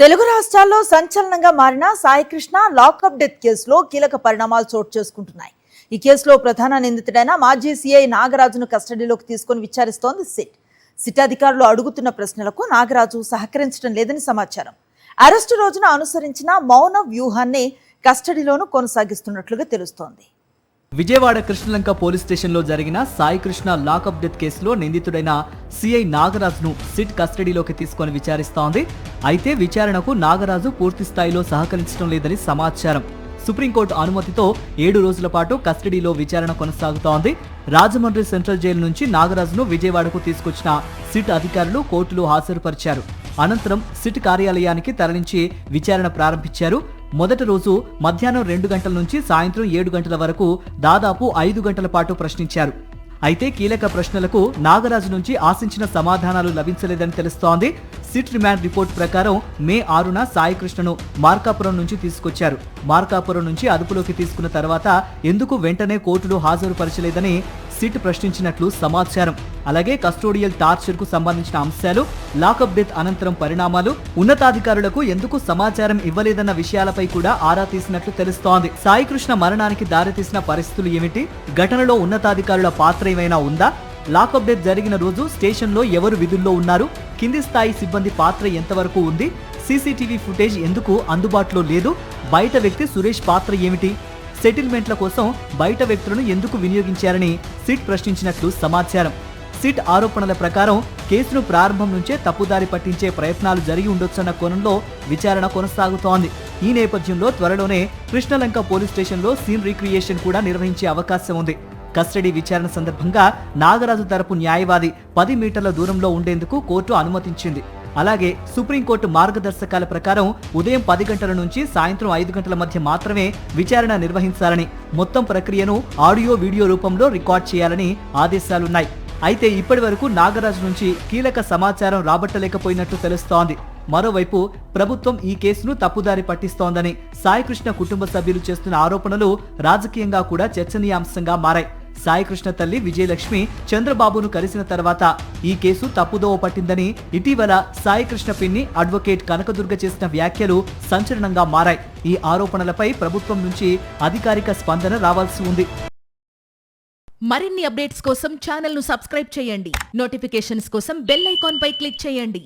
తెలుగు రాష్ట్రాల్లో సంచలనంగా మారిన సాయికృష్ణ లాకప్ డెత్ కేసులో కీలక పరిణామాలు చోటు చేసుకుంటున్నాయి. ఈ కేసులో ప్రధాన నిందితుడైన మాజీ సీఐ నాగరాజును కస్టడీలోకి తీసుకుని విచారిస్తోంది సిట్ అధికారులు అడుగుతున్న ప్రశ్నలకు నాగరాజు సహకరించడం లేదని సమాచారం. అరెస్టు రోజున అనుసరించిన మౌన వ్యూహాన్ని కస్టడీలోనూ కొనసాగిస్తున్నట్లుగా తెలుస్తోంది. విజయవాడ కృష్ణలంక పోలీస్ స్టేషన్లో జరిగిన సాయికృష్ణ లాకప్ డెత్ కేసులో నిందితుడైన సిఐ నాగరాజును సిట్ కస్టడీలోకి తీసుకొని విచారిస్తోంది. అయితే విచారణకు నాగరాజు పూర్తి స్థాయిలో సహకరించడం లేదని సమాచారం. సుప్రీంకోర్టు అనుమతితో 7 రోజుల పాటు కస్టడీలో విచారణ కొనసాగుతోంది. రాజమండ్రి సెంట్రల్ జైలు నుంచి నాగరాజును విజయవాడకు తీసుకొచ్చిన సిట్ అధికారులు కోర్టులో హాజరుపరిచారు. అనంతరం సిట్ కార్యాలయానికి తరలించి విచారణ ప్రారంభించారు. మొదటి రోజు మధ్యాహ్నం 2 గంటల నుంచి సాయంత్రం 7 గంటల వరకు దాదాపు 5 గంటల పాటు ప్రశ్నించారు. అయితే కీలక ప్రశ్నలకు నాగరాజు నుంచి ఆశించిన సమాధానాలు లభించలేదని తెలుస్తోంది. సిట్ రిమాండ్ రిపోర్ట్ ప్రకారం మే 6న సాయికృష్ణను మార్కాపురం నుంచి తీసుకొచ్చారు. మార్కాపురం నుంచి అదుపులోకి తీసుకున్న తర్వాత ఎందుకు వెంటనే కోర్టులో హాజరుపరచలేదని సిట్ ప్రశ్నించినట్లు సమాచారం. అలాగే కస్టోడియల్ టార్చర్ కు సంబంధించిన అంశాలు, లాకప్ డెత్ అనంతరం పరిణామాలు, ఉన్నతాధికారులకు ఎందుకు సమాచారం ఇవ్వలేదన్న విషయాలపై కూడా ఆరా తీసినట్లు తెలుస్తోంది. సాయికృష్ణ మరణానికి దారితీసిన పరిస్థితులు ఏమిటి? ఘటనలో ఉన్నతాధికారుల పాత్ర ఏమైనా ఉందా? లాకప్ డెత్ జరిగిన రోజు స్టేషన్లో ఎవరు విధుల్లో ఉన్నారు? కింది స్థాయి సిబ్బంది పాత్ర ఎంతవరకు ఉంది? సీసీటీవీ ఫుటేజ్ ఎందుకు అందుబాటులో లేదు? బయట వ్యక్తి సురేష్ పాత్ర ఏమిటి? సెటిల్మెంట్ల కోసం బయట వ్యక్తులను ఎందుకు వినియోగించారని సిట్ ప్రశ్నించినట్లు సమాచారం. సిట్ ఆరోపణల ప్రకారం కేసును ప్రారంభం నుంచే తప్పుదారి పట్టించే ప్రయత్నాలు జరిగి ఉండొచ్చన్న కోణంలో విచారణ కొనసాగుతోంది. ఈ నేపథ్యంలో త్వరలోనే కృష్ణలంక పోలీస్ స్టేషన్లో సీన్ రీక్రియేషన్ కూడా నిర్వహించే అవకాశం ఉంది. కస్టడీ విచారణ సందర్భంగా నాగరాజు తరపు న్యాయవాది 10 మీటర్ల దూరంలో ఉండేందుకు కోర్టు అనుమతించింది. అలాగే సుప్రీంకోర్టు మార్గదర్శకాల ప్రకారం ఉదయం 10 గంటల నుంచి సాయంత్రం 5 గంటల మధ్య మాత్రమే విచారణ నిర్వహించాలని, మొత్తం ప్రక్రియను ఆడియో వీడియో రూపంలో రికార్డ్ చేయాలని ఆదేశాలున్నాయి. అయితే ఇప్పటి వరకు నాగరాజు నుంచి కీలక సమాచారం రాబట్టలేకపోయినట్టు తెలుస్తోంది. మరోవైపు ప్రభుత్వం ఈ కేసును తప్పుదారి పట్టిస్తోందని సాయికృష్ణ కుటుంబ సభ్యులు చేస్తున్న ఆరోపణలు రాజకీయంగా కూడా చర్చనీయాంశంగా మారాయి. సాయికృష్ణ తల్లి విజయలక్ష్మి చంద్రబాబును కలిసిన తర్వాత ఈ కేసు తప్పుదోవ పట్టిందని ఇటీవల సాయికృష్ణ పిన్ని అడ్వకేట్ కనకదుర్గ చేసిన వ్యాఖ్యలు సంచలనంగా మారాయి. ఈ ఆరోపణలపై ప్రభుత్వం నుంచి అధికారిక స్పందన రావాల్సి ఉంది. మరిన్ని అప్డేట్స్ కోసం ఛానల్ ను సబ్స్క్రైబ్ చేయండి. నోటిఫికేషన్స్ కోసం బెల్ ఐకాన్ పై క్లిక్ చేయండి.